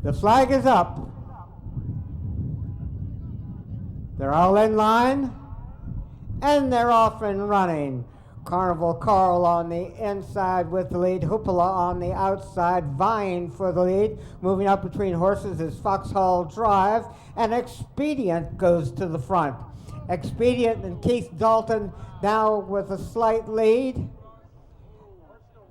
The flag is up. They're all in line, and they're off and running. Carnival Carl on the inside with the lead. Hoopla on the outside, vying for the lead. Moving up between horses is Foxhall Drive, and Expedient goes to the front. Expedient and Keith Dalton now with a slight lead.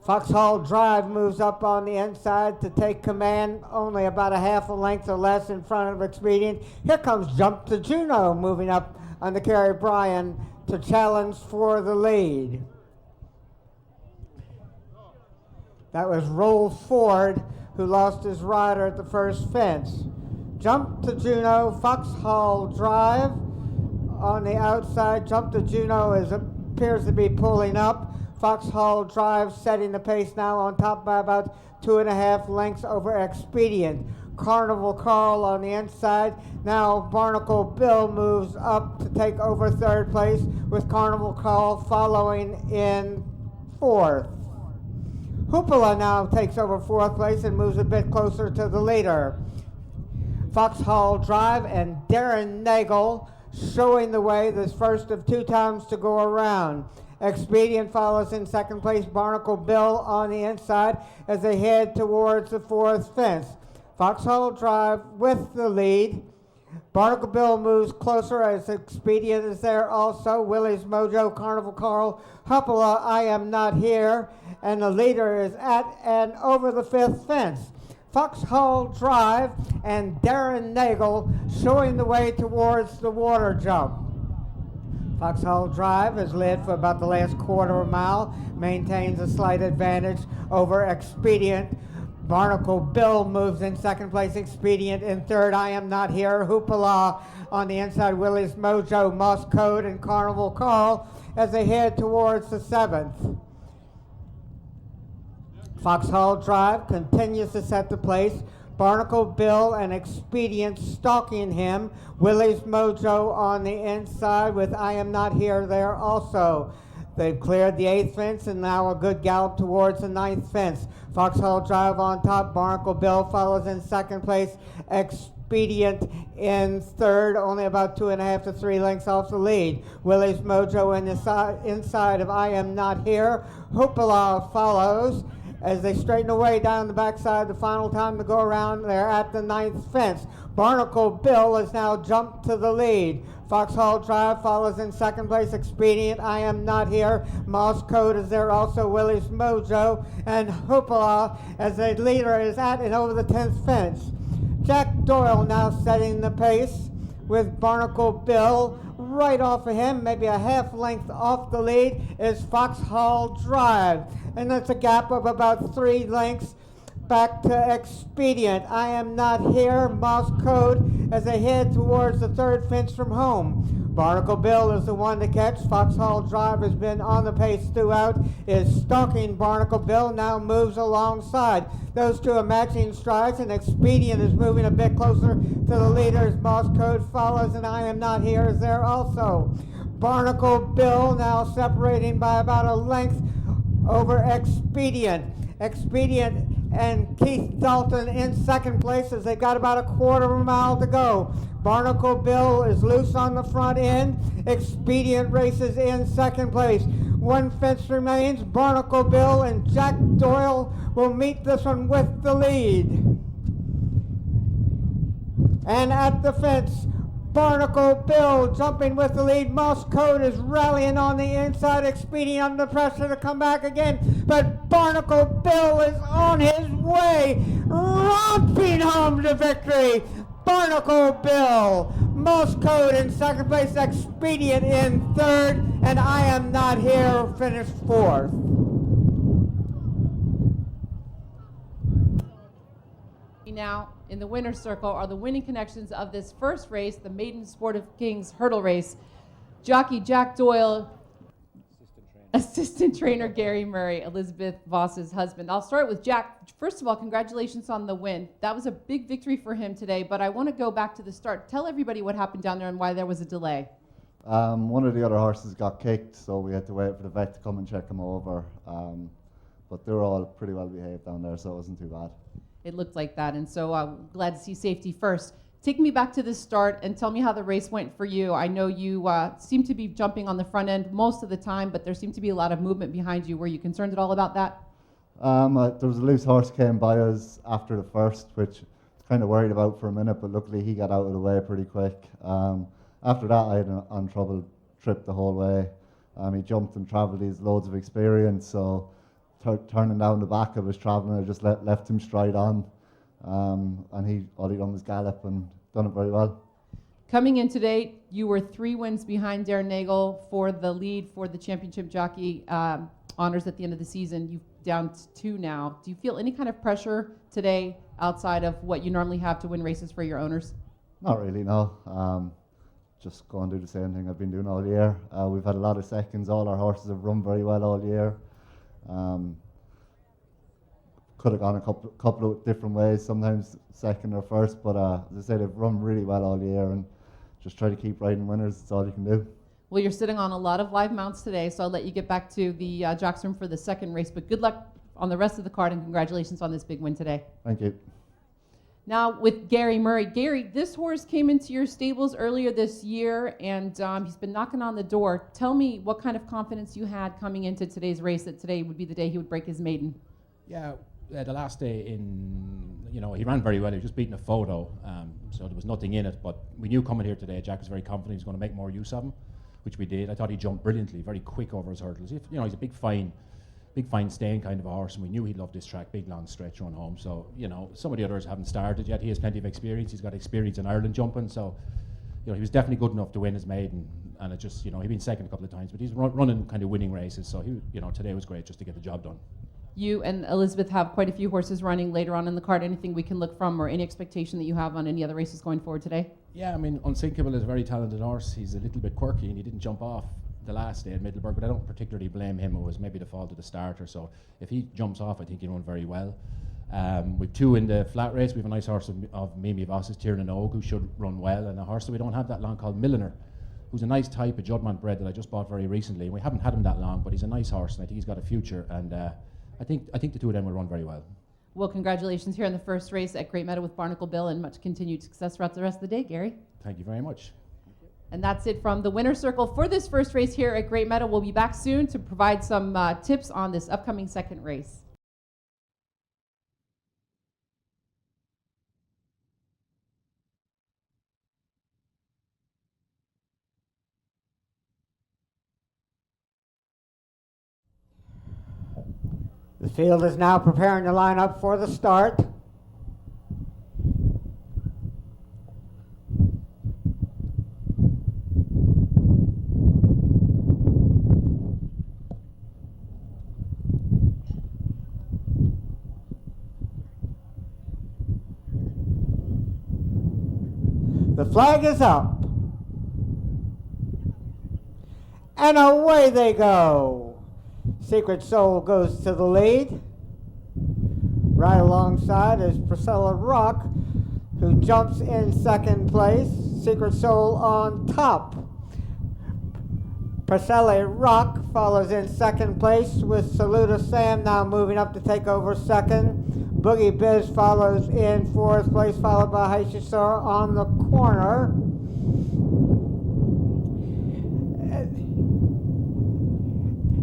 Foxhall Drive moves up on the inside to take command, only about a half a length or less in front of Expedient. Here comes Jump to Juno moving up under Kerry Bryan to challenge for the lead. That was Roll Ford, who lost his rider at the first fence. Jump to Juno, Foxhall Drive on the outside. Jump to Juno appears to be pulling up. Foxhall Drive setting the pace now on top by about 2.5 lengths over Expedient. Carnival Carl on the inside. Now Barnacle Bill moves up to take over third place, with Carnival Carl following in fourth. Hoopla now takes over fourth place and moves a bit closer to the leader. Foxhall Drive and Darren Nagel showing the way, this first of 2 times to go around. Expedient follows in second place. Barnacle Bill on the inside as they head towards the fourth fence. Foxhall Drive with the lead. Barnacle Bill moves closer as Expedient is there also. Willie's Mojo, Carnival Carl, Hoopla, I Am Not Here, and the leader is at and over the fifth fence. Foxhall Drive and Darren Nagel showing the way towards the water jump. Foxhall Drive has led for about the last quarter of a mile, maintains a slight advantage over Expedient. Barnacle Bill moves in second place, Expedient in third. I Am Not Here, Hoopla on the inside, Willie's Mojo, Moss Code, and Carnival Carl as they head towards the seventh. Foxhall Drive continues to set the pace. Barnacle Bill and Expedient stalking him. Willie's Mojo on the inside with I Am Not Here there also. They've cleared the 8th fence and now a good gallop towards the 9th fence. Foxhall Drive on top. Barnacle Bill follows in second place. Expedient in third, only about 2.5 to 3 lengths off the lead. Willie's Mojo in the inside of I Am Not Here. Hoopla follows as they straighten away down the backside. The final time to go around, they're at the 9th fence. Barnacle Bill has now jumped to the lead. Foxhall Drive follows in second place. Expedient, I Am Not Here. Moss Code is there also. Willie's Mojo and Hoopla as the leader is at and over the 10th fence. Jack Doyle now setting the pace with Barnacle Bill. Right off of him, maybe a half length off the lead, is Foxhall Drive. And that's a gap of about 3 lengths back to Expedient. I Am Not Here, Moss Code, as they head towards the 3rd fence from home. Barnacle Bill is the one to catch. Foxhall Drive has been on the pace throughout, is stalking Barnacle Bill, now moves alongside. Those two are matching strides, and Expedient is moving a bit closer to the leaders. Moss Code follows, and I Am Not Here is there also. Barnacle Bill now separating by about a length over Expedient. Expedient and Keith Dalton in second place as they've got about a quarter of a mile to go. Barnacle Bill is loose on the front end. Expedient races in second place. 1 fence remains. Barnacle Bill and Jack Doyle will meet this one with the lead. And at the fence, Barnacle Bill jumping with the lead. Moss Code is rallying on the inside. Expedient under pressure to come back again. But Barnacle Bill is on his way, romping home to victory. Barnacle Bill, Moss Code in second place, Expedient in third, and I Am Not Here finished fourth. Now in the winner's circle are the winning connections of this first race, the Maiden Sportive Kings hurdle race. Jockey Jack Doyle, assistant trainer Gary Murray, Elizabeth Voss's husband. I'll start with Jack. First of all, congratulations on the win. That was a big victory for him today, but I want to go back to the start. Tell everybody what happened down there and why there was a delay. One of the other horses got kicked, so we had to wait for the vet to come and check him over. But they were all pretty well behaved down there, so it wasn't too bad. It looked like that, and so glad to see safety first. Take me back to the start and tell me how the race went for you. I know you seem to be jumping on the front end most of the time, but there seemed to be a lot of movement behind you. Were you concerned at all about that? There was a loose horse came by us after the first, which I was kind of worried about for a minute, but luckily he got out of the way pretty quick. After that, I had an untroubled trip the whole way. He jumped and travelled. He's loads of experience, so turning down the back of his travelling, I just left him straight on. And all he done was gallop and done it very well. Coming in today, you were 3 wins behind Darren Nagel for the lead for the championship jockey honors at the end of the season. You've down to 2 now. Do you feel any kind of pressure today outside of what you normally have to win races for your owners? Not really, no. Just go and do the same thing I've been doing all year. We've had a lot of seconds. All our horses have run very well all year. Could have gone a couple of different ways, sometimes second or first, but as I said, they've run really well all year, and just try to keep riding winners. That's all you can do. Well, you're sitting on a lot of live mounts today, so I'll let you get back to the jocks room for the second race, but good luck on the rest of the card, and congratulations on this big win today. Thank you. Now with Gary Murray. Gary, this horse came into your stables earlier this year, and he's been knocking on the door. Tell me what kind of confidence you had coming into today's race, that today would be the day he would break his maiden. Yeah, the last day he ran very well. He was just beating a photo, so there was nothing in it. But we knew coming here today, Jack was very confident he was going to make more use of him, which we did. I thought he jumped brilliantly, very quick over his hurdles. He's a big fine staying kind of a horse, and we knew he'd love this track, big long stretch run home. So some of the others haven't started yet. He has plenty of experience. He's got experience in Ireland jumping, so he was definitely good enough to win his maiden. And it just he'd been second a couple of times, but he's running kind of winning races. So today was great just to get the job done. You and Elizabeth have quite a few horses running later on in the card. Anything we can look from, or any expectation that you have on any other races going forward today? Yeah, Unsinkable is a very talented horse. He's a little bit quirky, and he didn't jump off the last day at Middleburg, but I don't particularly blame him. It was maybe the fault of the starter. So if he jumps off, I think he'll run very well. We've 2 in the flat race. We have a nice horse of Mimi Voss's, Tiernan Og, who should run well, and a horse that we don't have that long called Milliner, who's a nice type of Juddmonte bred that I just bought very recently. We haven't had him that long, but he's a nice horse, and I think he's got a future. And I think the 2 of them will run very well. Well, congratulations here in the first race at Great Meadow with Barnacle Bill, and much continued success throughout the rest of the day, Gary. Thank you very much. And that's it from the winner's circle for this first race here at Great Meadow. We'll be back soon to provide some tips on this upcoming second race. The field is now preparing to line up for the start. The flag is up. And away they go. Secret Soul goes to the lead. Right alongside is Priscilla Rock, who jumps in second place. Secret Soul on top. Priscilla Rock follows in second place, with Saluda Sam now moving up to take over second. Boogie Biz follows in fourth place, followed by Haishisor on the corner.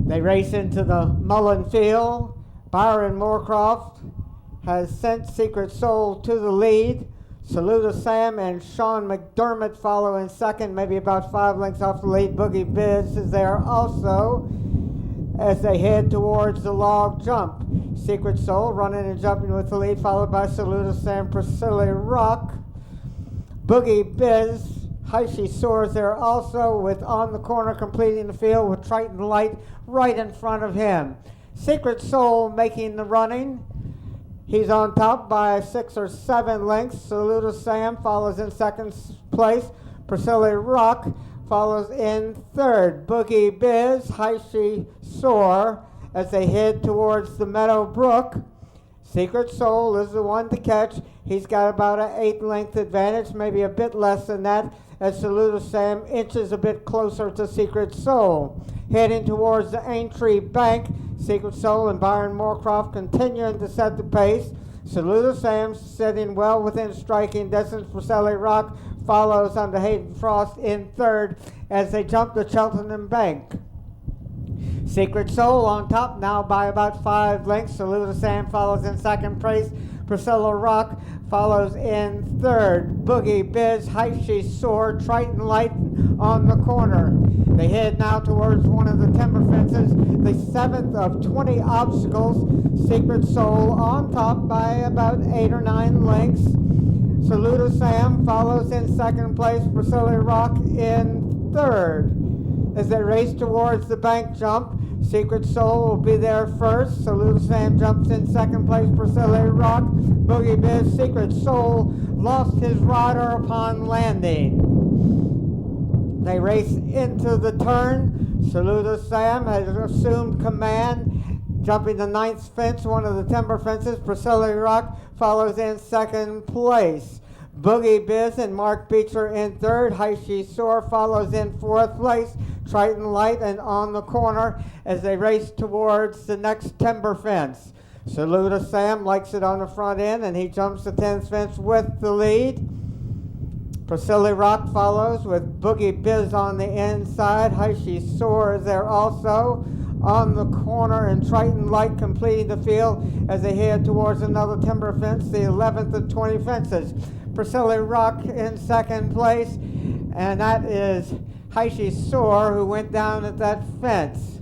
They race into the Mullen field. Byron Moorcroft has sent Secret Soul to the lead. Saluda Sam and Sean McDermott follow in second, maybe about 5 lengths off the lead. Boogie Biz is there also as they head towards the log jump. Secret Soul running and jumping with the lead, followed by Saluda Sam, Priscilla Rock. Boogie Biz, Heishi soars there also, with on the corner completing the field with Triton Light right in front of him. Secret Soul making the running. He's on top by 6 or 7 lengths. Saluda Sam follows in second place. Priscilla Rock follows in third. Boogie Biz, Heishi soar as they head towards the Meadow Brook. Secret Soul is the one to catch. He's got about an 8-length advantage, maybe a bit less than that, as Saluda Sam inches a bit closer to Secret Soul. Heading towards the Aintree Bank, Secret Soul and Byron Moorcroft continuing to set the pace. Saluda Sam sitting well within striking distance. Priscilla Rock follows under Hayden Frost in third as they jump the Cheltenham Bank. Secret Soul on top now by about 5 lengths. Saluda Sam follows in second place. Priscilla Rock follows in third. Boogie Biz, Height She's Soar, Triton Light on the corner. They head now towards one of the timber fences, the 7th of 20 obstacles. Secret Soul on top by about 8 or 9 lengths. Saluda Sam follows in second place. Priscilla Rock in third. As they race towards the bank jump, Secret Soul will be there first. Saluda Sam jumps in second place. Priscilla Rock, Boogie Biz, Secret Soul lost his rider upon landing. They race into the turn. Saluda Sam has assumed command, jumping the 9th fence, one of the timber fences. Priscilla Rock follows in second place. Boogie Biz and Mark Beecher in third. High She Soar follows in 4th place. Triton Light and on the corner as they race towards the next timber fence. Saluda Sam likes it on the front end and he jumps the 10th fence with the lead. Priscilla Rock follows with Boogie Biz on the inside. High She Soar is there also on the corner, and Triton Light completing the field as they head towards another timber fence, the 11th of 20 fences. Priscilla Rock in second place, and that is High She Soar, who went down at that fence.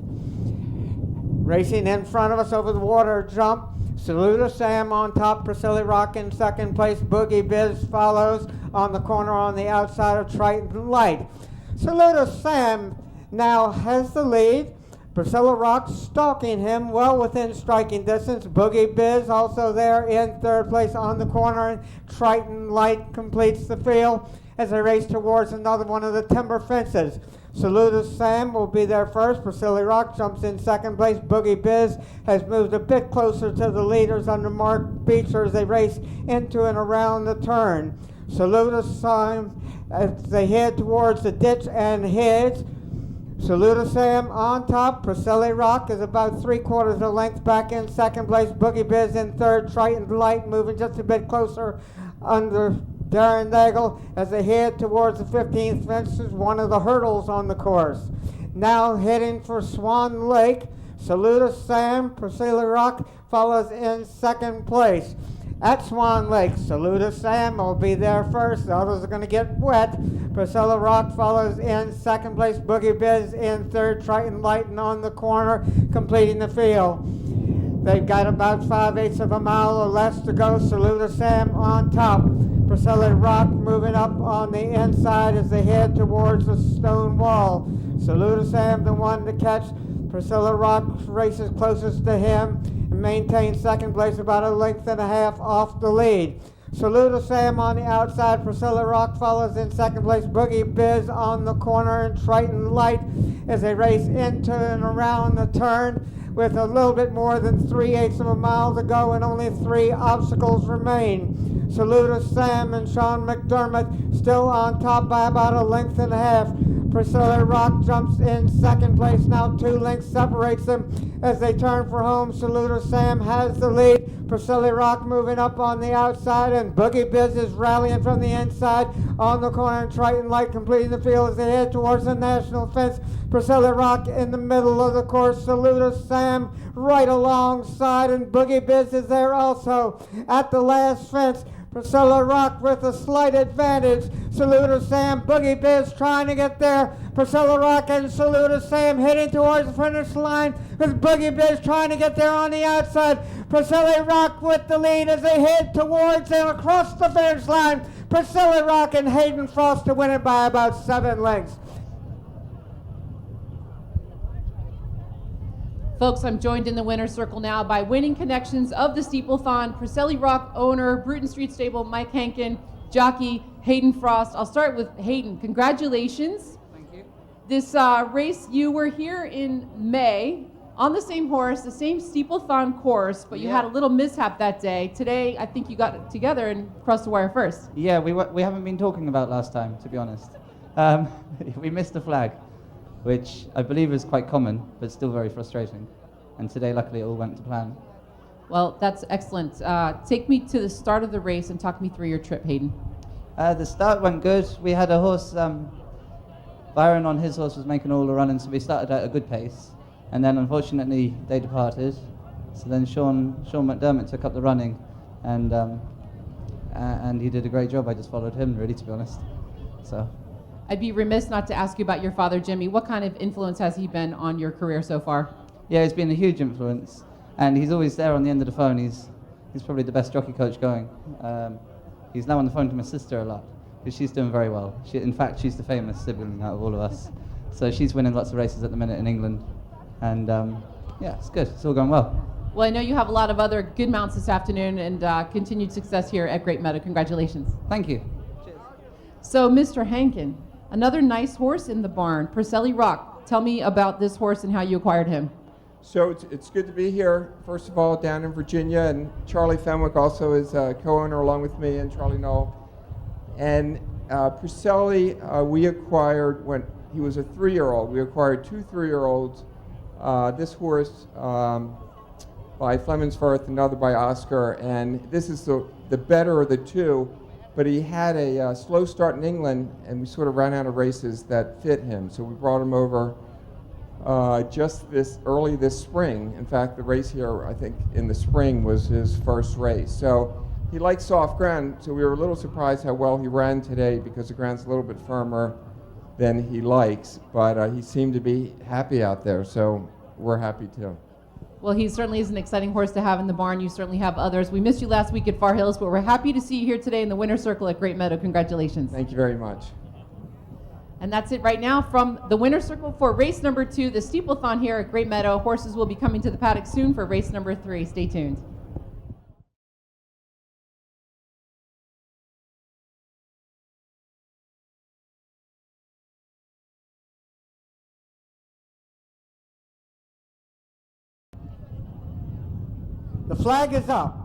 Racing in front of us over the water jump, Saluda Sam on top, Priscilla Rock in second place. Boogie Biz follows on the corner on the outside of Triton Light. Saluda Sam now has the lead. Priscilla Rock stalking him well within striking distance. Boogie Biz also there in third place on the corner, and Triton Light completes the field as they race towards another one of the timber fences. Saluda Sam will be there first. Priscilla Rock jumps in second place. Boogie Biz has moved a bit closer to the leaders under Mark Beecher as they race into and around the turn. Saluda Sam as they head towards the ditch and hedge. Saluda Sam on top. Priscilla Rock is about 3/4 of a length back in second place. Boogie Biz in third. Triton Light moving just a bit closer under Darren Nagel as they head towards the 15th fence, one of the hurdles on the course. Now heading for Swan Lake. Saluda Sam, Priscilla Rock follows in second place. At Swan Lake, Saluda Sam will be there first. The others are going to get wet. Priscilla Rock follows in second place. Boogie Biz in third. Triton Light on the corner, completing the field. They've got about 5/8 of a mile or less to go. Saluda Sam on top. Priscilla Rock moving up on the inside as they head towards the stone wall. Saluda Sam the one to catch. Priscilla Rock races closest to him and maintains second place about 1.5 lengths off the lead. Saluda Sam on the outside. Priscilla Rock follows in second place. Boogie Biz on the corner, and Triton Light as they race into and around the turn with a little bit more than 3/8 of a mile to go and only 3 obstacles remain. Saluda Sam and Sean McDermott still on top by about 1.5 lengths. Priscilla Rock jumps in second place. Now 2 lengths separates them as they turn for home. Saluda Sam has the lead. Priscilla Rock moving up on the outside, and Boogie Biz is rallying from the inside on the corner, and Triton Light completing the field as they head towards the national fence. Priscilla Rock in the middle of the course. Saluda Sam right alongside, and Boogie Biz is there also at the last fence. Priscilla Rock with a slight advantage. Saluda Sam, Boogie Biz trying to get there. Priscilla Rock and Saluda Sam heading towards the finish line with Boogie Biz trying to get there on the outside. Priscilla Rock with the lead as they head towards and across the finish line. Priscilla Rock and Hayden Frost to win it by about 7 lengths. Folks, I'm joined in the winner's circle now by winning connections of the Steeplethon, Priscilla Rock owner, Bruton Street Stable, Mike Henkin, jockey Hayden Frost. I'll start with Hayden. Congratulations. Thank you. This race, you were here in May on the same horse, the same Steeplethon course, but you had a little mishap that day. Today, I think you got it together and crossed the wire first. Yeah, we haven't been talking about last time, to be honest. We missed the flag, which I believe is quite common, but still very frustrating. And today, luckily, it all went to plan. Well, that's excellent. Take me to the start of the race and talk me through your trip, Hayden. The start went good. We had a horse, Byron on his horse was making all the running, so we started at a good pace. And then unfortunately they departed. So then Sean McDermott took up the running, and he did a great job. I just followed him, really, to be honest. So. I'd be remiss not to ask you about your father, Jimmy. What kind of influence has he been on your career so far? Yeah, he's been a huge influence, and he's always there on the end of the phone. He's probably the best jockey coach going. He's now on the phone to my sister a lot, because she's doing very well. In fact, she's the famous sibling out of all of us. So she's winning lots of races at the minute in England, and yeah, it's good. It's all going well. Well, I know you have a lot of other good mounts this afternoon, and continued success here at Great Meadow. Congratulations. Thank you. So, Mr. Hankin, another nice horse in the barn, Purcelli Rock. Tell me about this horse and how you acquired him. So it's good to be here, first of all, down in Virginia, and Charlie Fenwick also is a co-owner along with me, and Charlie Knoll. And Purcelli, we acquired when he was a 3-year-old. We acquired 2 3-year-olds. This horse by Fleming's Firth, another by Oscar, and this is the better of the two. But he had a slow start in England, and we sort of ran out of races that fit him. So we brought him over just early this spring. In fact, the race here, I think, in the spring was his first race. So he likes soft ground, so we were a little surprised how well he ran today because the ground's a little bit firmer than he likes. But he seemed to be happy out there, so we're happy too. Well, he certainly is an exciting horse to have in the barn. You certainly have others. We missed you last week at Far Hills, but we're happy to see you here today in the winner's circle at Great Meadow. Congratulations. Thank you very much. And that's it right now from the winner's circle for race number 2, the Steeplethon here at Great Meadow. Horses will be coming to the paddock soon for race number 3. Stay tuned. The flag is up.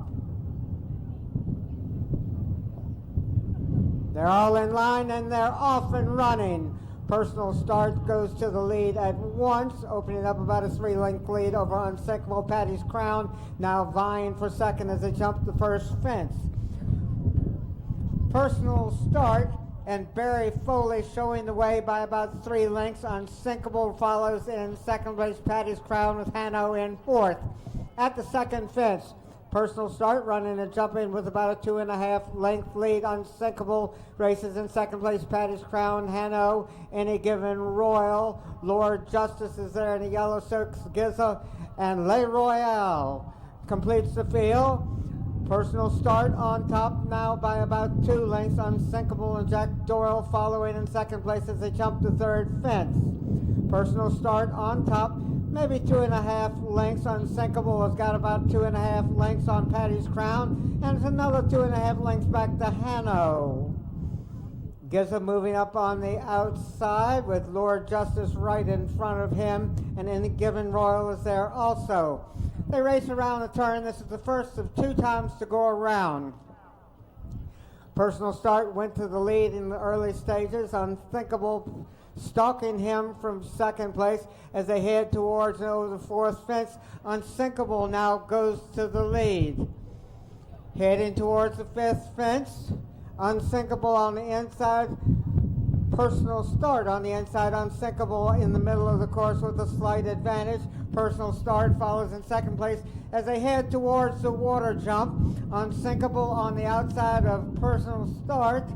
They're all in line and they're off and running. Personal Start goes to the lead at once, opening up about a 3-length lead over Unsinkable Patty's Crown, now vying for second as they jump the first fence. Personal Start and Barry Foley showing the way by about 3 lengths. Unsinkable follows in second place, Patty's Crown with Hanno in fourth. At the second fence, Personal Start running and jumping with about a 2.5 length lead. Unsinkable races in second place, Patty's Crown, Hanno, Any Given Royal. Lord Justice is there in the yellow silks, Giza, and Le Royale completes the field. Personal Start on top now by about 2 lengths. Unsinkable and Jack Doyle following in second place as they jump the third fence. Personal Start on top, maybe 2.5 lengths. Unsinkable has got about 2.5 lengths on Patty's Crown, and it's another 2.5 lengths back to Hanno. Giza moving up on the outside with Lord Justice right in front of him, and Any Given Royal is there also. They race around the turn. This is the first of 2 times to go around. Personal Start went to the lead in the early stages. Unsinkable stalking him from second place as they head towards over the fourth fence. Unsinkable now goes to the lead. Heading towards the fifth fence. Unsinkable on the inside. Personal Start on the inside. Unsinkable in the middle of the course with a slight advantage. Personal Start follows in second place as they head towards the water jump. Unsinkable on the outside of Personal Start.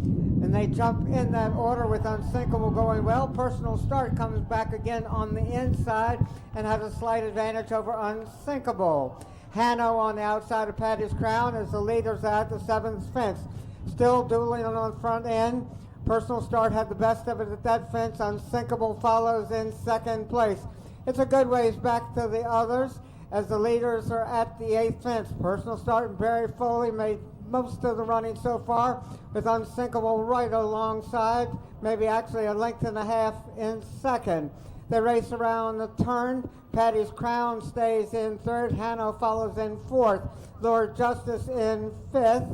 And they jump in that order with Unsinkable going well. Personal Start comes back again on the inside and has a slight advantage over Unsinkable. Hanno on the outside of Patty's Crown as the leaders at the seventh fence. Still dueling on the front end. Personal Start had the best of it at that fence. Unsinkable follows in second place. It's a good ways back to the others as the leaders are at the eighth fence. Personal Start and Barry Foley made most of the running so far, with Unsinkable right alongside, maybe actually 1.5 lengths in second. They race around the turn. Patty's Crown stays in third. Hanno follows in fourth. Lord Justice in fifth.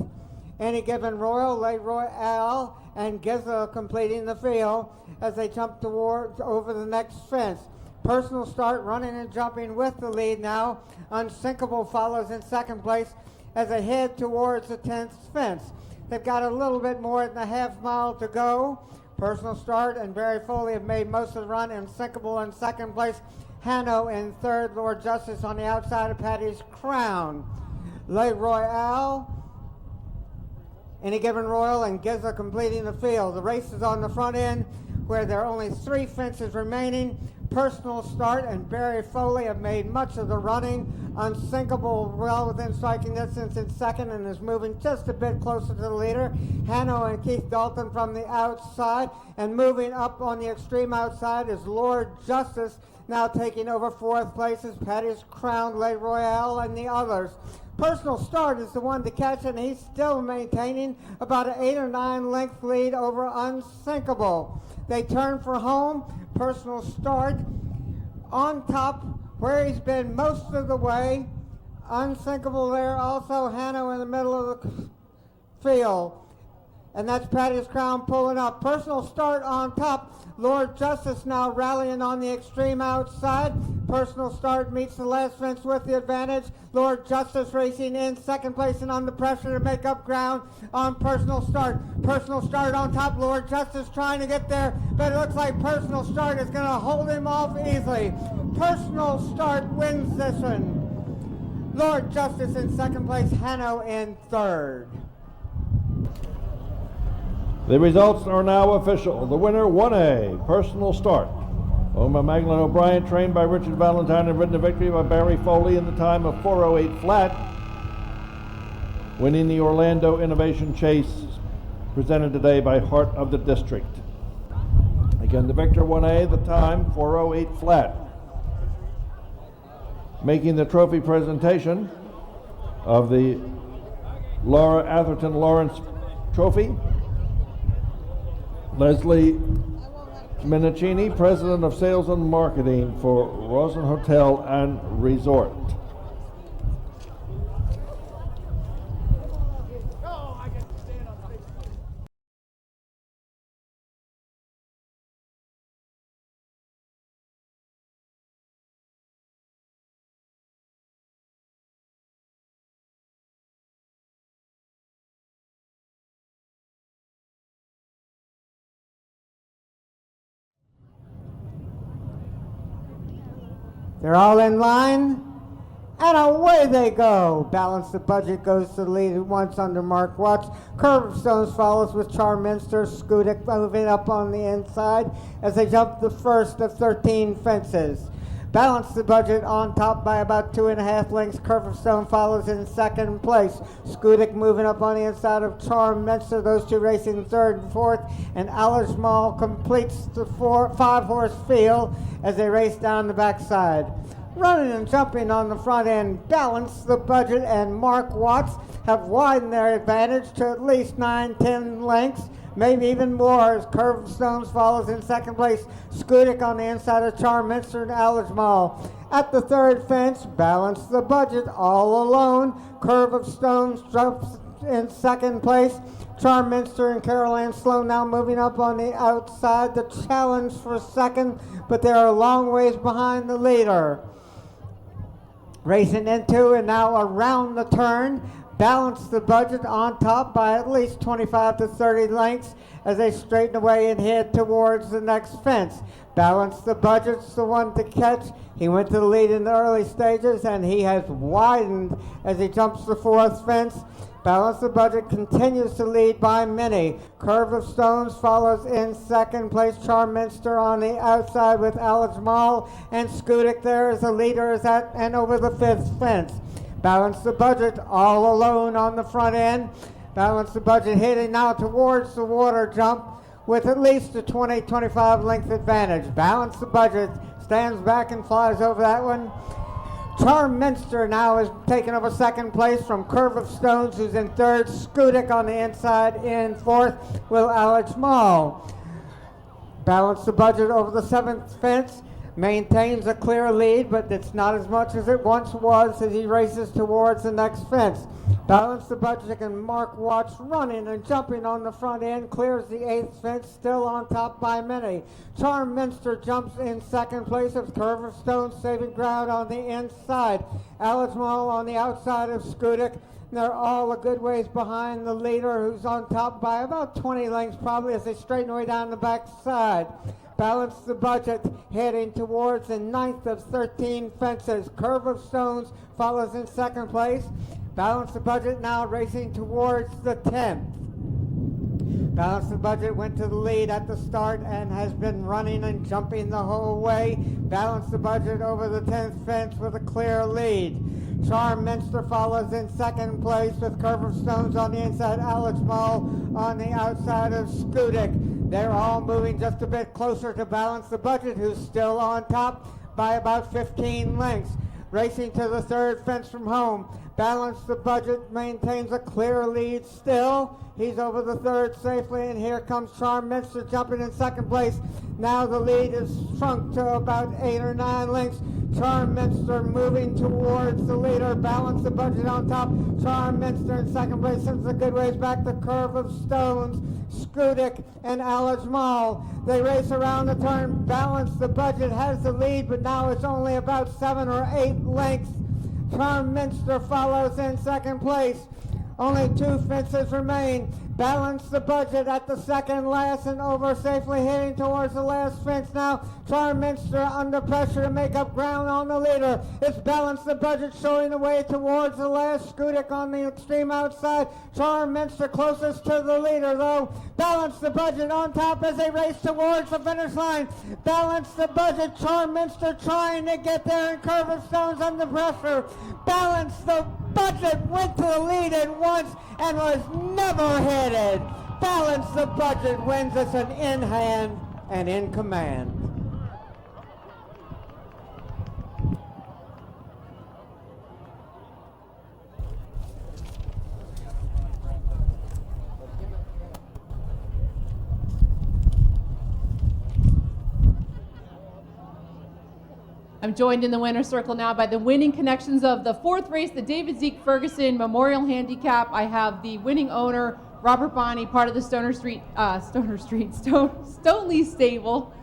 Any Given Royal, Le Royale, and Giza completing the field as they jump towards over the next fence. Personal Start running and jumping with the lead now. Unsinkable follows in second place as they head towards the 10th fence. They've got a little bit more than a half mile to go. Personal Start and Barry Foley have made most of the run. Unsinkable in second place. Hanno in third. Lord Justice on the outside of Patty's Crown. Le Royale, Any Given Royal, and Giza completing the field. The race is on the front end where there are only 3 fences remaining. Personal Start and Barry Foley have made much of the running. Unsinkable well within striking distance in second and is moving just a bit closer to the leader. Hanno and Keith Dalton from the outside, and moving up on the extreme outside is Lord Justice, now taking over 4th place as Patty's Crown, Le Royale, and the others. Personal Start is the one to catch, and he's still maintaining about an 8 or 9 length lead over Unsinkable. They turn for home. Personal Start on top where he's been most of the way. Unsinkable there also. Hanno in the middle of the field. And that's Patty's Crown pulling up. Personal Start on top. Lord Justice now rallying on the extreme outside. Personal Start meets the last fence with the advantage. Lord Justice racing in second place and under pressure to make up ground on Personal Start. Personal Start on top. Lord Justice trying to get there, but it looks like Personal Start is going to hold him off easily. Personal Start wins this one. Lord Justice in second place. Hanno in third. The results are now official. The winner, 1A, Personal Start. Owned by Magdalene O'Brien, trained by Richard Valentine, and ridden to victory by Barry Foley in the time of 4:08 flat, winning the Orlando Innovation Chase, presented today by Heart of the District. Again, the victor, 1A, the time, 4:08 flat. Making the trophy presentation of the Laura Atherton Lawrence Trophy, Leslie Minicini, President of Sales and Marketing for Rosen Hotel and Resort. They're all in line, and away they go. Balance the Budget goes to the lead at once under Mark Watts. Curve of Stones follows with Charminster. Skudik moving up on the inside as they jump the first of 13 fences. Balance the Budget on top by about 2.5 lengths. Curve of Stone follows in second place. Skudik moving up on the inside of Charminster. Those two racing third and fourth. And Alishmal completes the 5-horse field as they race down the backside. Running and jumping on the front end, Balance the Budget and Mark Watts have widened their advantage to at least 9-10 lengths, maybe even more, as Curve of Stones follows in second place. Skudik on the inside of Charminster and Alishmal. At the third fence, Balance the Budget all alone. Curve of Stones jumps in second place. Charminster and Carol Ann Sloan now moving up on the outside. The challenge for second, but they're a long ways behind the leader. Racing into and now around the turn, Balance the Budget on top by at least 25 to 30 lengths as they straighten away and head towards the next fence. Balance the Budget's the one to catch. He went to the lead in the early stages, and he has widened as he jumps the fourth fence. Balance the Budget continues to lead by many. Curve of Stones follows in second place. Charminster on the outside with Alishmal, and Skudik there as the leader is at and over the fifth fence. Balance the Budget all alone on the front end. Balance the Budget heading now towards the water jump with at least a 20-25 length advantage. Balance the Budget stands back and flies over that one. Charminster now is taking over second place from Curve of Stones, who's in third. Skudik on the inside in fourth with Alishmal. Balance the Budget over the seventh fence. maintains a clear lead, but it's not as much as it once was as he races towards the next fence. Balance the Budget and Mark Watts running and jumping on the front end, clears the 8th fence, still on top by many. Charm Minster jumps in second place with Curve of Stone saving ground on the inside. Alismal on the outside of Skudik. They're all a good ways behind the leader, who's on top by about 20 lengths probably as they straighten their way down the back side. Balance the Budget heading towards the 9th of 13 fences. Curve of Stones follows in second place. Balance the Budget now racing towards the 10th. Balance the Budget went to the lead at the start and has been running and jumping the whole way. Balance the Budget over the 10th fence with a clear lead. Charm Minster follows in second place with Curve of Stones on the inside, Alex Mall on the outside of Skudik. They're all moving just a bit closer to Balance the Budget, who's still on top by about 15 lengths. Racing to the 3rd fence from home. Balance the Budget maintains a clear lead still. He's over the 3rd safely, and here comes Charm Minster jumping in 2nd place. Now the lead is shrunk to about 8 or 9 lengths. Charm Minster moving towards the leader. Balance the Budget on top. Charm Minster in 2nd place, sends a good ways back. The Curve of Stones, Skudik, and Alice Mall. They race around the turn. Balance the Budget has the lead, but now it's only about 7 or 8 lengths. Charm Minster follows in 2nd place. Only 2 fences remain. Balance the Budget at the 2nd last and over safely heading towards the last fence now. Charm Minster under pressure to make up ground on the leader. It's Balance the Budget showing the way towards the last. Skudik on the extreme outside. Charm Minster closest to the leader though. Balance the Budget on top as they race towards the finish line. Balance the Budget. Charm Minster trying to get there and Curve of Stones under pressure. Balance the Budget went to the lead at once and was never headed. Balance the Budget wins us an in hand and in command. I'm joined in the winner's circle now by the winning connections of the 4th race, the David Zeke Ferguson Memorial Handicap. I have the winning owner, Robert Bonney, part of the Stoneleigh Stable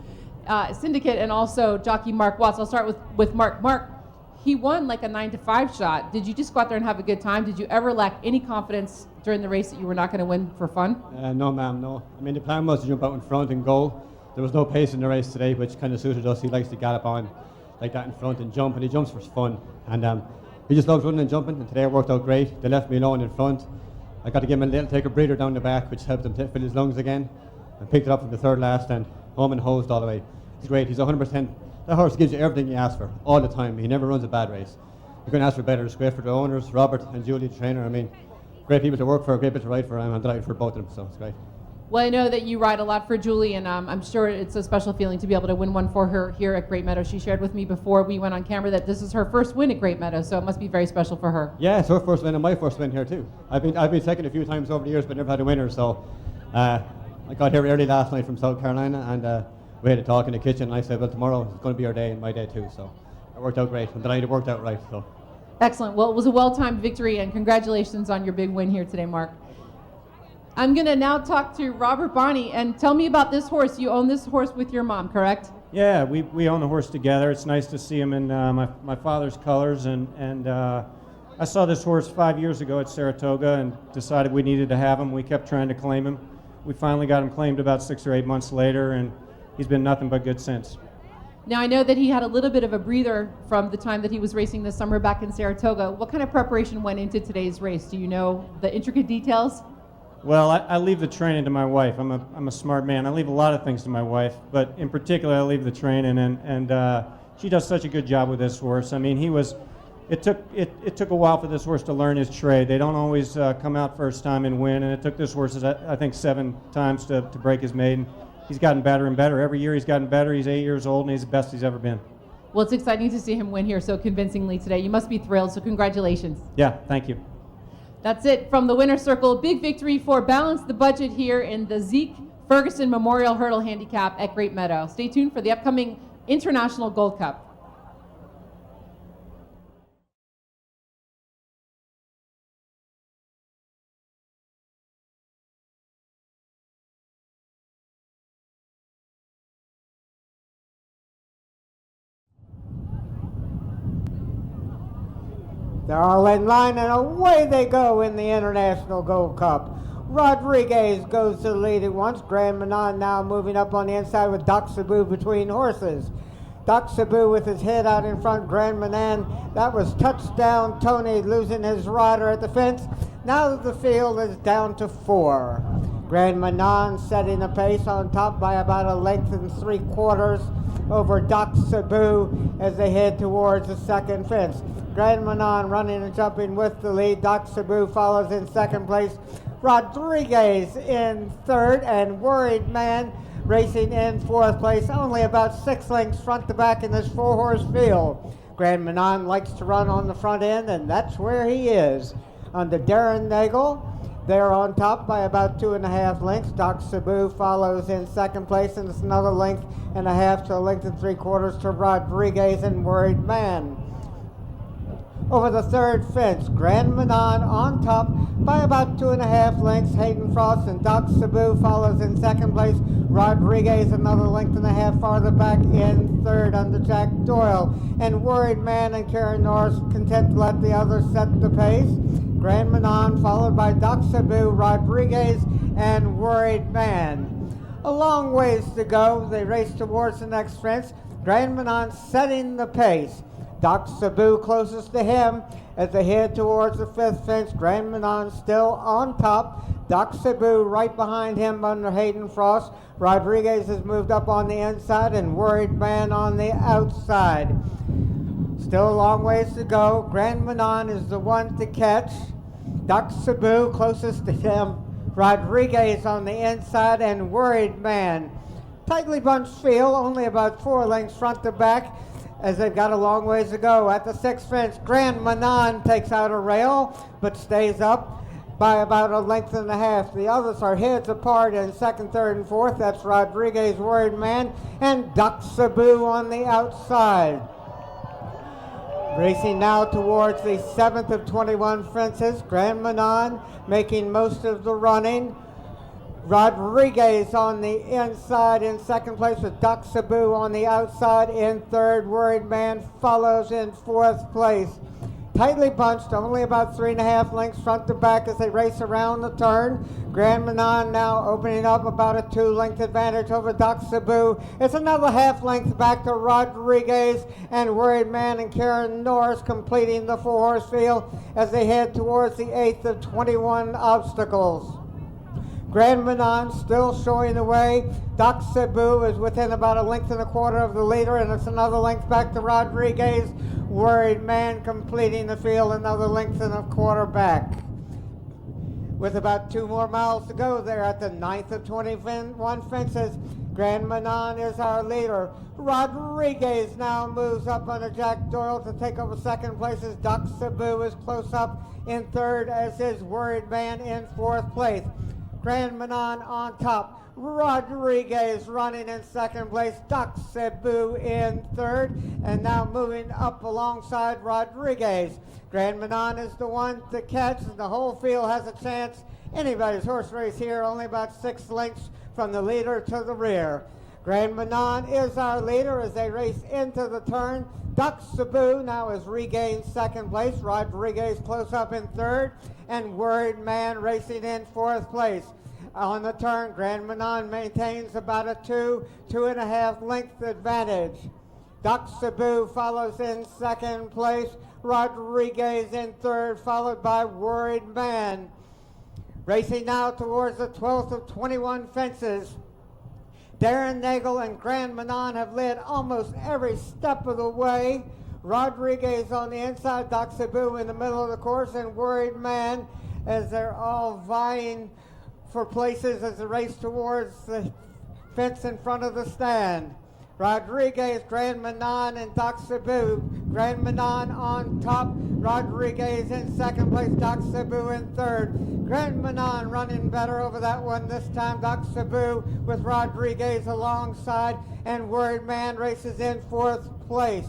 Syndicate, and also jockey Mark Watts. I'll start with Mark. Mark, he won like a 9-5 shot. Did you just go out there and have a good time? Did you ever lack any confidence during the race that you were not going to win for fun? No, ma'am, no. I mean, the plan was to jump out in front and go. There was no pace in the race today, which kind of suited us. He likes to gallop on like that in front and jump, and he jumps for fun. And he just loves running and jumping, and today it worked out great. They left me alone in front. I got to give him a little take a breather down the back, which helped him fill his lungs again. I picked it up from the 3rd last and home and hosed all the way. It's great. He's 100%. That horse gives you everything you ask for all the time. He never runs a bad race. You couldn't ask for better. It's great for the owners, Robert and Julie, the trainer. I mean, great people to work for, great people to ride for. I'm delighted for both of them, so it's great. Well, I know that you ride a lot for Julie, and I'm sure it's a special feeling to be able to win one for her here at Great Meadow. She shared with me before we went on camera that this is her first win at Great Meadow, so it must be very special for her. Yeah, it's her first win and my first win here too. I've been second a few times over the years, but never had a winner. So I got here early last night from South Carolina, and we had a talk in the kitchen, and I said, well, tomorrow is going to be our day and my day too. So it worked out great. I'm delighted it worked out right. So excellent. Well, it was a well-timed victory, and congratulations on your big win here today, Mark. I'm going to now talk to Robert Bonney, and tell me about this horse. You own this horse with your mom, correct? Yeah, we own the horse together. It's nice to see him in my father's colors, and I saw this horse 5 years ago at Saratoga and decided we needed to have him. We kept trying to claim him. We finally got him claimed about 6 or 8 months later, and he's been nothing but good since. Now, I know that he had a little bit of a breather from the time that he was racing this summer back in Saratoga. What kind of preparation went into today's race? Do you know the intricate details? Well, I leave the training to my wife. I'm a smart man. I leave a lot of things to my wife, but in particular, I leave the training, and she does such a good job with this horse. I mean, it took a while for this horse to learn his trade. They don't always come out first time and win, and it took this horse, I think, 7 times to break his maiden. He's gotten better and better. Every year he's gotten better. He's 8 years old, and he's the best he's ever been. Well, it's exciting to see him win here so convincingly today. You must be thrilled, so congratulations. Yeah, thank you. That's it from the winner's circle. Big victory for Balance the Budget here in the Zeke Ferguson Memorial Hurdle Handicap at Great Meadow. Stay tuned for the upcoming International Gold Cup. They're all in line, and away they go in the International Gold Cup. Rodriguez goes to the lead at once. Grand Manon now moving up on the inside with Doc Sabu between horses. Doc Sabu with his head out in front. Grand Manon, that was touchdown. Tony losing his rider at the fence. Now the field is down to 4. Grand Manon setting the pace on top by about a length and 3/4 over Doc Sabu as they head towards the second fence. Grand Manon running and jumping with the lead. Doc Sabu follows in second place. Rodriguez in third, and Worried Man racing in fourth place, only about 6 lengths front to back in this 4-horse field. Grand Manon likes to run on the front end, and that's where he is. Under Darren Nagel, they're on top by about 2.5 lengths. Doc Sabu follows in second place, and it's another length and a half to a length and 3/4 to Rodriguez and Worried Man. Over the third fence, Grand Manon on top by about 2.5 lengths. Hayden Frost and Doc Sabu follows in second place. Rodriguez another length and a half farther back in third under Jack Doyle. And Worried Man and Karen Norris content to let the others set the pace. Grand Manon followed by Doc Sabu, Rodriguez, and Worried Man. A long ways to go. They race towards the next fence. Grand Manon setting the pace. Doc Sabu closest to him as they head towards the fifth fence. Grand Manon still on top. Doc Sabu right behind him under Hayden Frost. Rodriguez has moved up on the inside and Worried Man on the outside. Still a long ways to go. Grand Manon is the one to catch. Doc Sabu closest to him. Rodriguez on the inside and Worried Man. Tightly bunched field, only about 4 lengths front to back, as they've got a long ways to go. At the sixth fence, Grand Manon takes out a rail, but stays up by about a length and a half. The others are heads apart in second, third, and fourth. That's Rodriguez, Worried Man, and Doc Sabu on the outside. Racing now towards the 7th of 21 fences. Grand Manon making most of the running. Rodriguez on the inside in second place with Doc Sabu on the outside in third. Worried Man follows in fourth place. Tightly bunched, only about 3.5 lengths front to back as they race around the turn. Grand Manon now opening up about a 2-length advantage over Doc Sabu. It's another half length back to Rodriguez, and Worried Man and Karen Norris completing the 4-horse field as they head towards the 8th of 21 obstacles. Grand Manon still showing the way. Doc Sabu is within about a length and a quarter of the leader, and it's another length back to Rodriguez. Worried Man completing the field, another length and a quarter back. With about 2 more miles to go there at the 9th of 21 fences. Grand Manon is our leader. Rodriguez now moves up under Jack Doyle to take over second place as Doc Sabu is close up in third, as is Worried Man in fourth place. Grand Manon on top. Rodriguez running in second place. Doc Sabu in third. And now moving up alongside Rodriguez. Grand Manon is the one to catch, and the whole field has a chance. Anybody's horse race here, only about 6 lengths from the leader to the rear. Grand Manon is our leader as they race into the turn. Doc Sabu now has regained second place. Rodriguez close up in third, and Worried Man racing in fourth place. On the turn, Grand Manon maintains about a 2.5 length advantage. Doc Sabu follows in second place. Rodriguez in third, followed by Worried Man. Racing now towards the 12th of 21 fences. Darren Nagel and Grand Manon have led almost every step of the way. Rodriguez on the inside, Doc Sabu in the middle of the course, and Worried Man as they're all vying for places as they race towards the fence in front of the stand. Rodriguez, Grand Manon, and Doc Sabu. Grand Manon on top, Rodriguez in second place, Doc Sabu in third. Grand Manon running better over that one this time. Doc Sabu with Rodriguez alongside, and Worried Man races in fourth place.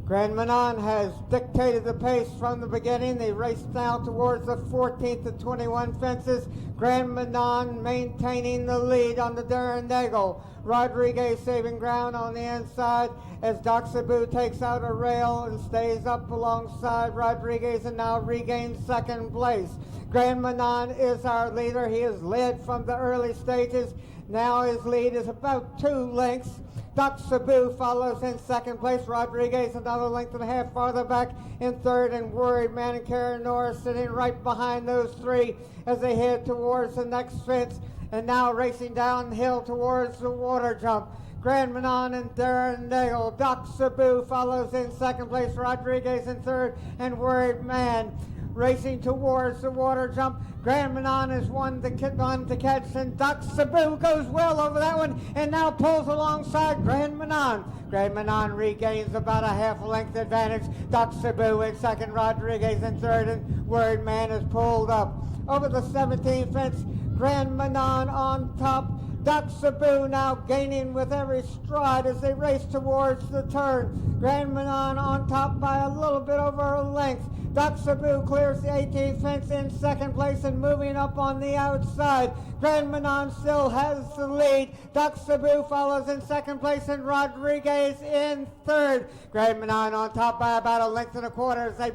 Grand Manon has dictated the pace from the beginning. They race now towards the 14th to 21 fences. Grand Manon maintaining the lead on the Darendeggle. Rodriguez saving ground on the inside as Doc Sabu takes out a rail and stays up alongside Rodriguez and now regains second place. Grand Manon is our leader. He is led from the early stages. Now his lead is about 2 lengths. Doc Sabu follows in second place. Rodriguez another length and a half farther back in third, and Worried Man and Karen Norris sitting right behind those three as they head towards the next fence, and now racing downhill towards the water jump. Grand Manon and Darendale. Doc Sabu follows in second place. Rodriguez in third, and Worried Man racing towards the water jump. Grand Manon is one to catch, and Doc Sabu goes well over that one and now pulls alongside Grand Manon. Grand Manon regains about a half length advantage. Doc Sabu in second, Rodriguez in third, and Worried Man is pulled up. Over the 17th fence, Grand Manon on top. Doc Sabu now gaining with every stride as they race towards the turn. Grand Manon on top by a little bit over a length. Doc Sabu clears the 18th fence in second place and moving up on the outside. Grand Manon still has the lead. Doc Sabu follows in second place and Rodriguez in third. Grand Manon on top by about a length and a quarter as they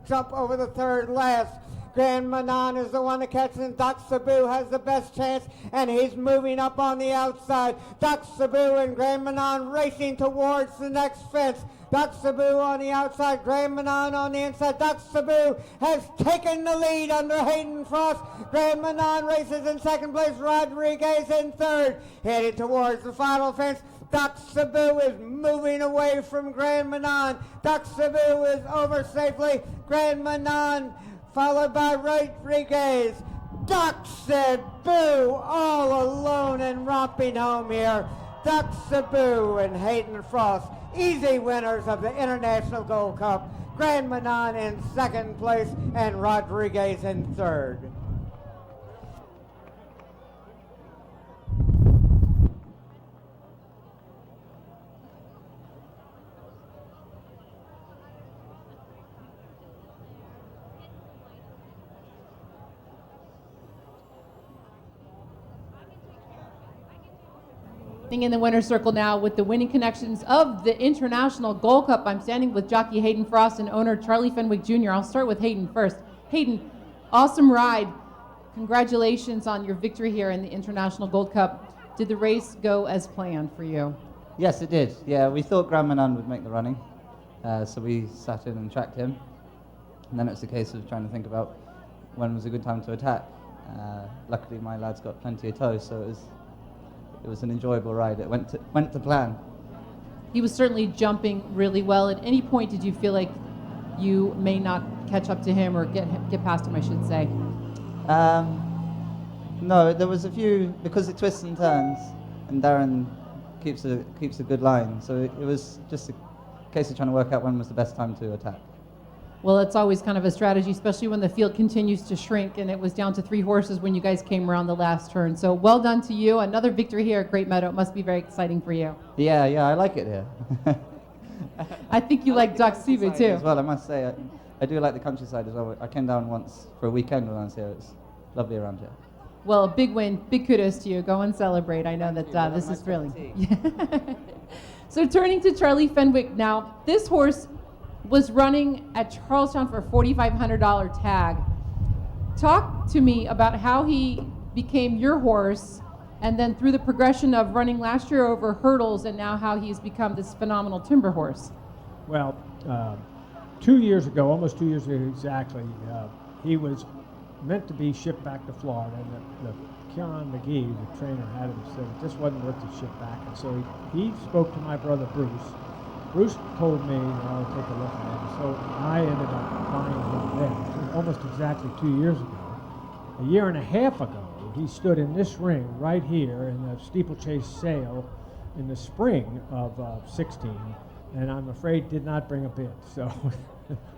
jump over the third last. Grand Manon is the one to catch, and Doc Sabu has the best chance, and he's moving up on the outside. Doc Sabu and Grand Manon racing towards the next fence. Doc Sabu on the outside, Grand Manon on the inside. Doc Sabu has taken the lead under Hayden Frost. Grand Manon races in second place, Rodriguez in third. Headed towards the final fence. Doc Sabu is moving away from Grand Manon. Doc Sabu is over safely. Grand Manon followed by Rodriguez. Doc Sabu all alone and romping home here. Doc Sabu and Hayden Frost, easy winners of the International Gold Cup. Grand Manon in second place and Rodriguez in third. In the winner's circle now with the winning connections of the International Gold Cup. I'm standing with jockey Hayden Frost and owner Charlie Fenwick Jr. I'll start with Hayden first. Hayden, awesome ride. Congratulations on your victory here in the International Gold Cup. Did the race go as planned for you? Yes, it did. Yeah, we thought Grand Manon would make the running, so we sat in and tracked him. And then it's a case of trying to think about when was a good time to attack. Luckily, my lads got plenty of toes, so it was an enjoyable ride. It went to plan. He was certainly jumping really well. At any point, did you feel like you may not catch up to him or get past him, I should say? No, there was a few, because it twists and turns, and Darren keeps a good line. So it was just a case of trying to work out when was the best time to attack. Well, it's always kind of a strategy, especially when the field continues to shrink, and it was down to 3 horses when you guys came around the last turn. So well done to you. Another victory here at Great Meadow. It must be very exciting for you. Yeah, I like it here. I think you like Doc Sabu too. As well, I must say, I do like the countryside as well. I came down once for a weekend when I was here. It's lovely around here. Well, a big win. Big kudos to you. Go and celebrate. I know that this is thrilling. So turning to Charlie Fenwick now. This horse was running at Charlestown for a $4,500 tag. Talk to me about how he became your horse, and then through the progression of running last year over hurdles, and now how he's become this phenomenal timber horse. Well, 2 years ago, almost 2 years ago exactly, he was meant to be shipped back to Florida, and the Kieran McGee, the trainer, had him said it just wasn't worth the ship back, and so he spoke to my brother Bruce. Bruce told me I'll take a look at him, so I ended up buying him then, almost exactly 2 years ago. A year and a half ago, he stood in this ring right here in the steeplechase sale in the spring of 16, and I'm afraid did not bring a bid. So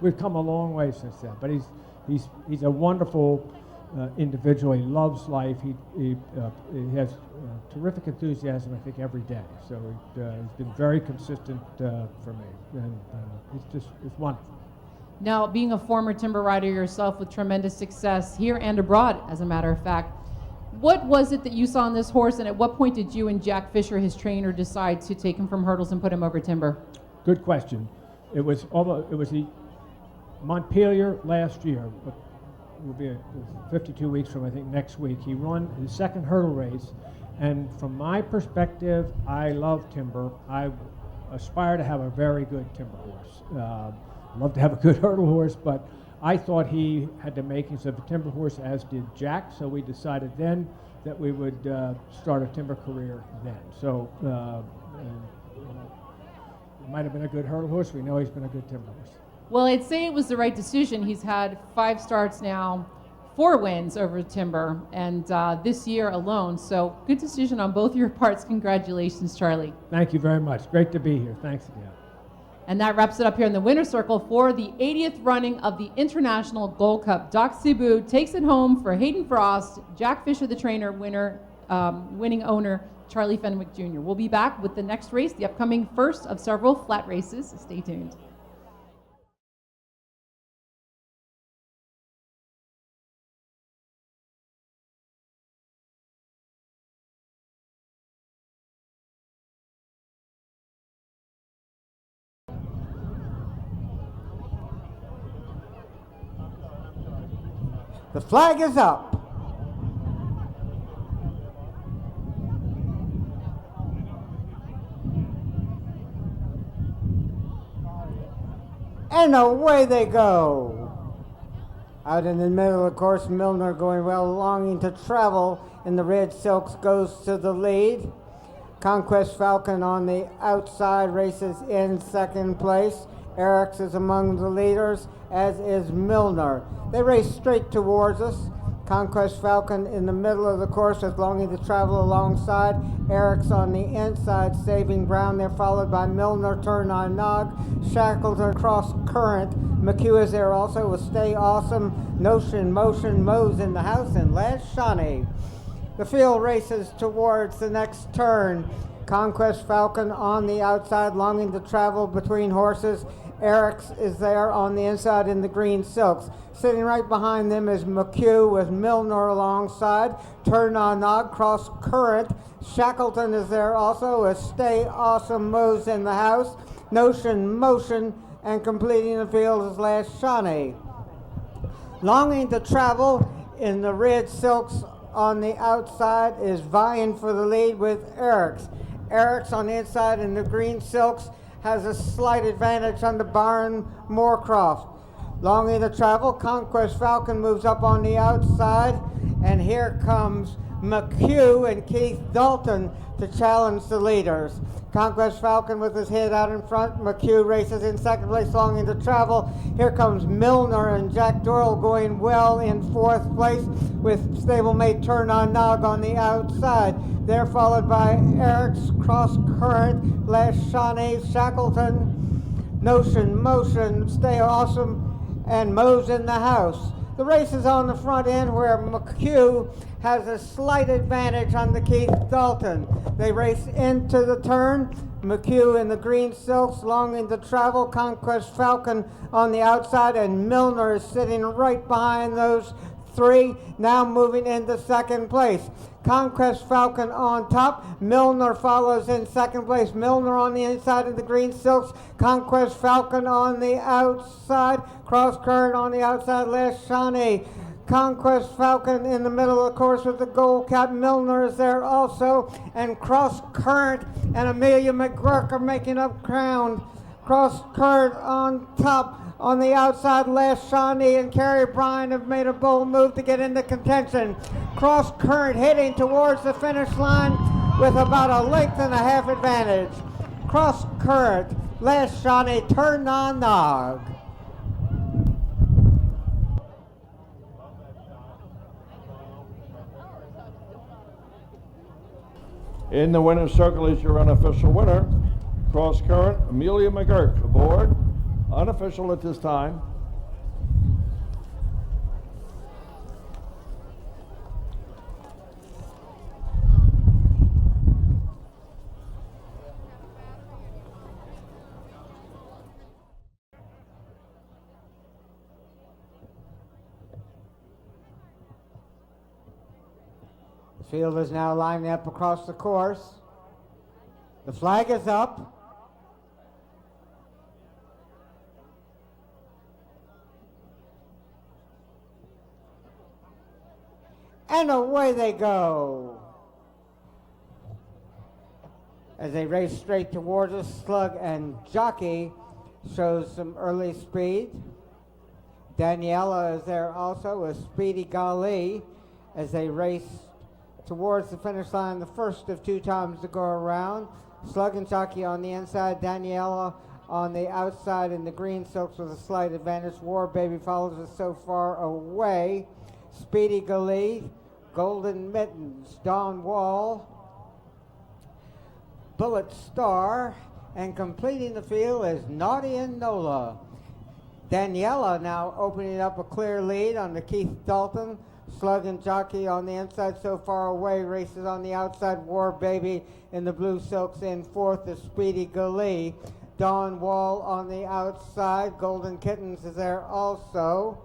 we've come a long way since then. But he's a wonderful individual. He loves life. He has terrific enthusiasm, I think, every day. So he's been very consistent for me, and it's wonderful. Now, being a former timber rider yourself with tremendous success here and abroad, as a matter of fact, what was it that you saw on this horse, and at what point did you and Jack Fisher, his trainer, decide to take him from hurdles and put him over timber? Good question. It was the Montpelier last year. It will be 52 weeks from, I think, next week. He won his second hurdle race, and from my perspective, I love timber. I aspire to have a very good timber horse. Love to have a good hurdle horse, but I thought he had the makings of a timber horse, as did Jack, so we decided then that we would start a timber career then. So it might have been a good hurdle horse. We know he's been a good timber horse. Well, I'd say it was the right decision. He's had 5 starts now, 4 wins over timber, and this year alone. So good decision on both your parts. Congratulations, Charlie. Thank you very much. Great to be here. Thanks again. And that wraps it up here in the winner's circle for the 80th running of the International Gold Cup. Doc Cebu takes it home for Hayden Frost, Jack Fisher, the trainer, winning owner, Charlie Fenwick Jr. We'll be back with the next race, the upcoming first of several flat races. Stay tuned. The flag is up. And away they go. Out in the middle, of course, Milner going well, longing to travel in the red silks goes to the lead. Conquest Falcon on the outside races in second place. Eriks is among the leaders, as is Milner. They race straight towards us. Conquest Falcon in the middle of the course is longing to travel alongside. Eriks on the inside, Saving Brown. They're followed by Milner, Turn on Nog, Shackleton, Cross Current. McHugh is there also with Stay Awesome, Notion, Motion, Mose in the house, and Last Shawnee. The field races towards the next turn. Conquest Falcon on the outside, longing to travel between horses. Eriks is there on the inside in the green silks. Sitting right behind them is McHugh with Milner alongside. Turn on Nog, Cross Current. Shackleton is there also with Stay Awesome, Mose in the house. Notion, Motion, and completing the field is Last Shawnee. Longing to travel in the red silks on the outside is vying for the lead with Eriks. Eriks on the inside in the green silks has a slight advantage on the Byron Moorcroft. Longing to travel, Conquest Falcon moves up on the outside, and here comes McHugh and Keith Dalton to challenge the leaders. Conquest Falcon with his head out in front. McHugh races in second place, longing to travel. Here comes Milner and Jack Doyle going well in fourth place with stablemate Turn on Nog on the outside. They're followed by Eriks, Cross Current, Last Shawnee, Shackleton, Notion, Motion, Stay Awesome, and Mose in the house. The race is on the front end where McHugh has a slight advantage on the Keith Dalton. They race into the turn. McHugh in the green silks, longing to travel. Conquest Falcon on the outside, and Milner is sitting right behind those three, now moving into second place. Conquest Falcon on top. Milner follows in second place. Milner on the inside of the green silks. Conquest Falcon on the outside. Cross Current on the outside. Last Shawnee. Conquest Falcon in the middle of the course with the gold cap. Milner is there also. And Cross Current and Amelia McGurk are making up ground. Cross Current on top. On the outside, Last Shawnee and Carrie Bryan have made a bold move to get into contention. Cross Current heading towards the finish line with about a length and a half advantage. Cross Current, Last Shawnee, Turn on Nog. In the winner's circle is your unofficial winner, Cross Current, Amelia McGurk, aboard. Unofficial at this time. The field is now lining up across the course. The flag is up. And away they go. As they race straight towards us, Slug and Jockey shows some early speed. Daniela is there also with Speedy Gali as they race towards the finish line, the first of 2 times to go around. Slug and Jockey on the inside, Daniela on the outside in the green silks with a slight advantage. War Baby follows us so far away. Speedy Gali, Golden Mittens, Don Wall, Bullet Star, and completing the field is Naughty and Nola. Daniela now opening up a clear lead on the Keith Dalton. Slug and Jockey on the inside so far away, races on the outside. War Baby in the blue silks in fourth is Speedy Gali. Don Wall on the outside. Golden Kittens is there also.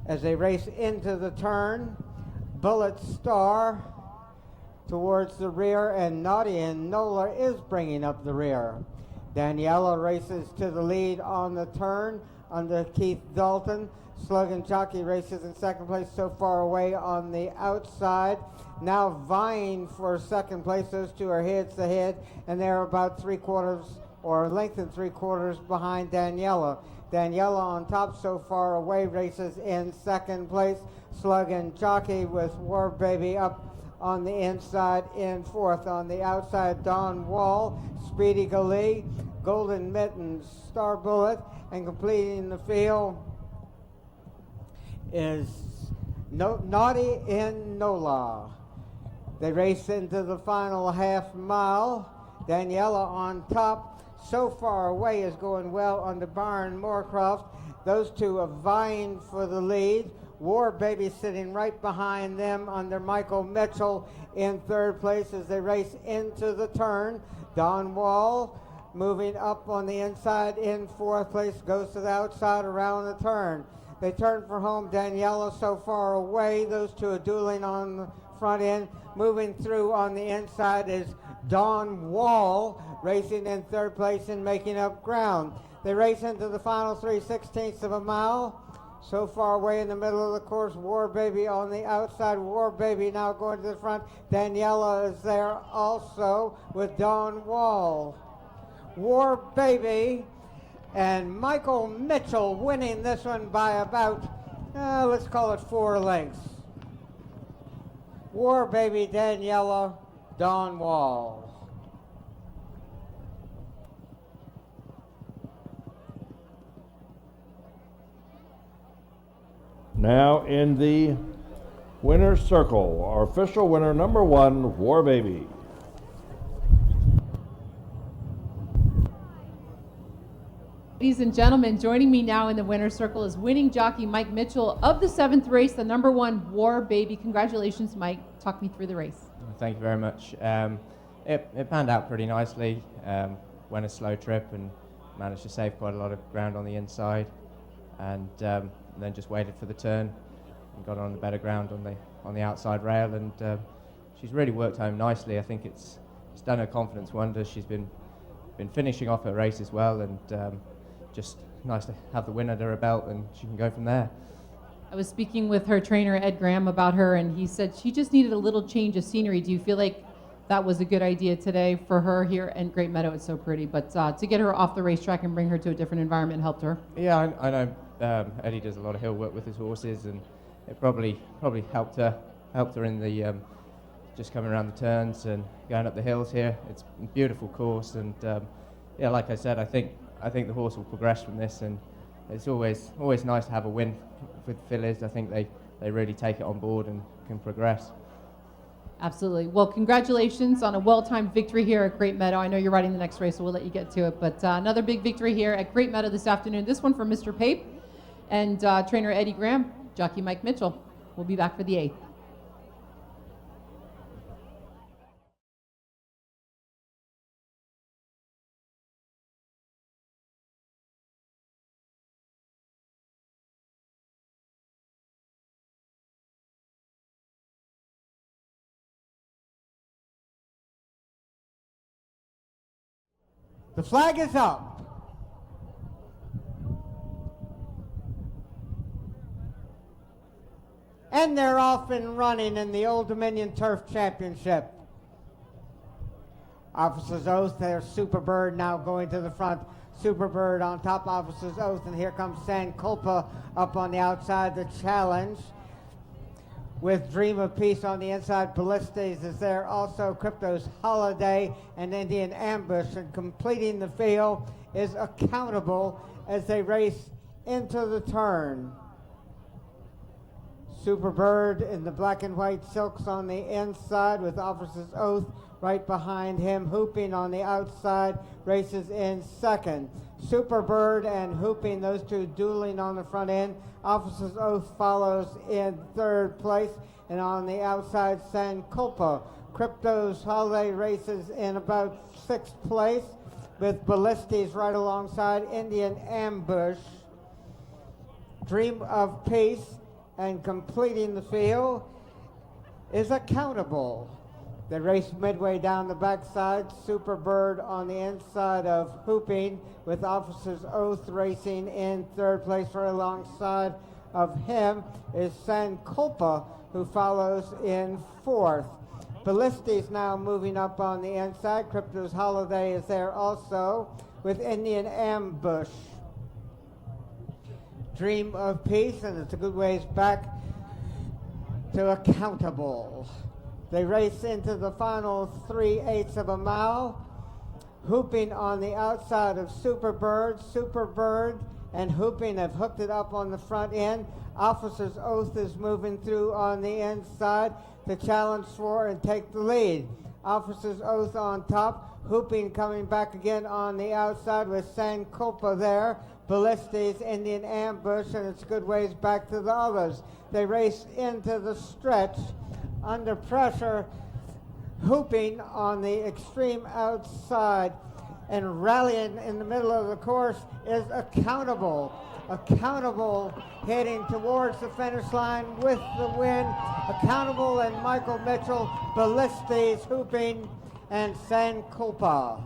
As they race into the turn, Bullet Star towards the rear, and Naughty and Nola is bringing up the rear. Daniela races to the lead on the turn under Keith Dalton. Slug and Jockey races in second place so far away on the outside. Now vying for second place. Those two are head to head, and they're about 3/4 or length and 3/4 behind Daniela. Daniela on top so far away races in second place. Slug and Jockey with War Baby up on the inside in fourth. On the outside, Don Wall, Speedy Gali, Golden Mittens, Star Bullet, and completing the field is Naughty in Nola. They race into the final half mile. Daniela on top, so far away, is going well under Byron Moorcroft. Those two are vying for the lead. War Baby sitting right behind them under Michael Mitchell in third place as they race into the turn. Don Wall moving up on the inside in fourth place, goes to the outside around the turn. They turn for home. Daniela so far away. Those two are dueling on the front end. Moving through on the inside is Don Wall, racing in third place and making up ground. They race into the final 3/16 of a mile. So far away in the middle of the course, War Baby on the outside. War Baby now going to the front. Daniela is there also with Don Wall. War Baby and Michael Mitchell winning this one by about, let's call it 4 lengths. War Baby, Daniela, Don Wall. Now in the winner's circle, our official winner number 1, War Baby. Ladies and gentlemen, joining me now in the winner's circle is winning jockey Mike Mitchell of the 7th race, the number 1 War Baby. Congratulations, Mike. Talk me through the race. Thank you very much. It panned out pretty nicely. Went a slow trip and managed to save quite a lot of ground on the inside, and then just waited for the turn and got on the better ground on the outside rail, and she's really worked home nicely. I think it's done her confidence wonders. She's been finishing off her race as well, and just nice to have the win under her belt, and she can go from there. I was speaking with her trainer, Ed Graham, about her, and he said she just needed a little change of scenery. Do you feel like that was a good idea today for her here in Great Meadow? It's so pretty, but to get her off the racetrack and bring her to a different environment helped her? Yeah, I know Eddie does a lot of hill work with his horses, and it probably helped her in the just coming around the turns and going up the hills here. It's a beautiful course, and yeah, like I said, I think the horse will progress from this, and it's always nice to have a win with fillies. I think they really take it on board and can progress. Absolutely. Well, congratulations on a well-timed victory here at Great Meadow. I know you're riding the next race, so we'll let you get to it. But another big victory here at Great Meadow this afternoon. This one for Mr. Pape and trainer Eddie Graham, jockey Mike Mitchell. We'll be back for the 8th. The flag is up. And they're off and running in the Old Dominion Turf Championship. Officer's Oath, there's Superbird now going to the front. Superbird on top, Officer's Oath, and here comes San Culpa up on the outside, the challenge. With Dream of Peace on the inside, Ballistes is there. Also, Crypto's Holiday and Indian Ambush. And completing the field is Accountable as they race into the turn. Superbird in the black and white silks on the inside with Officer's Oath right behind him. Hooping on the outside races in second. Superbird and Hooping, those two dueling on the front end. Officer's Oath follows in third place, and on the outside, San Culpa. Crypto's Holiday races in about sixth place, with Ballistes right alongside Indian Ambush. Dream of Peace, and completing the field is Accountable. They race midway down the backside. Superbird on the inside of Hooping, with Officer's Oath racing in third place. Right alongside of him is San Culpa, who follows in fourth. Ballistes now moving up on the inside. Crypto's Holiday is there also, with Indian Ambush. Dream of Peace, and it's a good ways back to Accountable. They race into the final 3/8 of a mile. Hooping on the outside of Superbird. Superbird and Hooping have hooked it up on the front end. Officer's Oath is moving through on the inside to challenge for and take the lead. Officer's Oath on top. Hooping coming back again on the outside with San Culpa there. Ballistes, Indian Ambush, and it's a good ways back to the others. They race into the stretch. Under pressure, Hooping on the extreme outside, and rallying in the middle of the course is Accountable. Accountable heading towards the finish line with the win. Accountable and Michael Mitchell, Ballistes, Hooping, and San Culpa.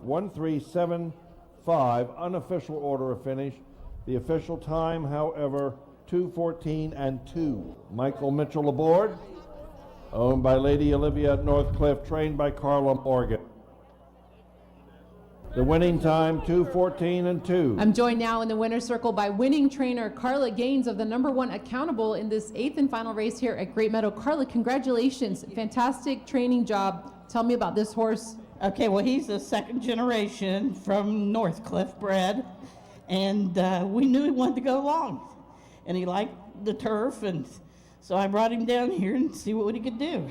1375, unofficial order of finish. The official time, however, 2:14 and 2. Michael Mitchell aboard, owned by Lady Olivia Northcliffe, trained by Carla Morgan. The winning time, 2:14 and 2. I'm joined now in the winner's circle by winning trainer Carla Gaines of the #1 Accountable in this 8th and final race here at Great Meadow. Carla, congratulations. Fantastic training job. Tell me about this horse. Okay, well, he's a second generation from Northcliffe bred, and we knew he wanted to go long, and he liked the turf, and so I brought him down here and see what he could do.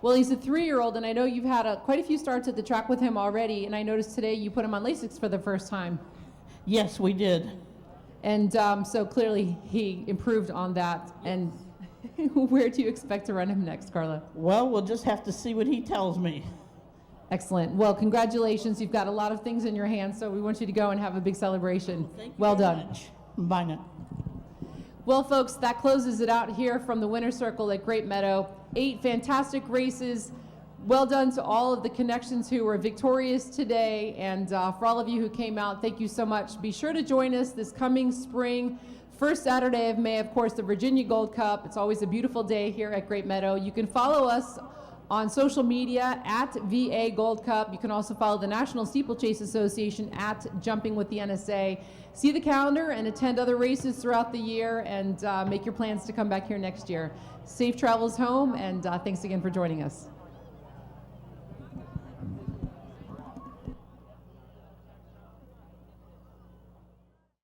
Well, he's a 3-year-old, and I know you've had quite a few starts at the track with him already, and I noticed today you put him on Lasix for the first time. Yes, we did. And so clearly he improved on that. And where do you expect to run him next, Carla? Well, we'll just have to see what he tells me. Excellent. Well, congratulations. You've got a lot of things in your hands, so we want you to go and have a big celebration. Thank you well very done. much. Bye now. Well, folks, that closes it out here from the winner's circle at Great Meadow. 8 fantastic races. Well done to all of the connections who were victorious today. And for all of you who came out, thank you so much. Be sure to join us this coming spring. First Saturday of May, of course, the Virginia Gold Cup. It's always a beautiful day here at Great Meadow. You can follow us on social media at VA Gold Cup. You can also follow the National Steeplechase Association at Jumping with the NSA. See the calendar and attend other races throughout the year, and make your plans to come back here next year. Safe travels home, and thanks again for joining us.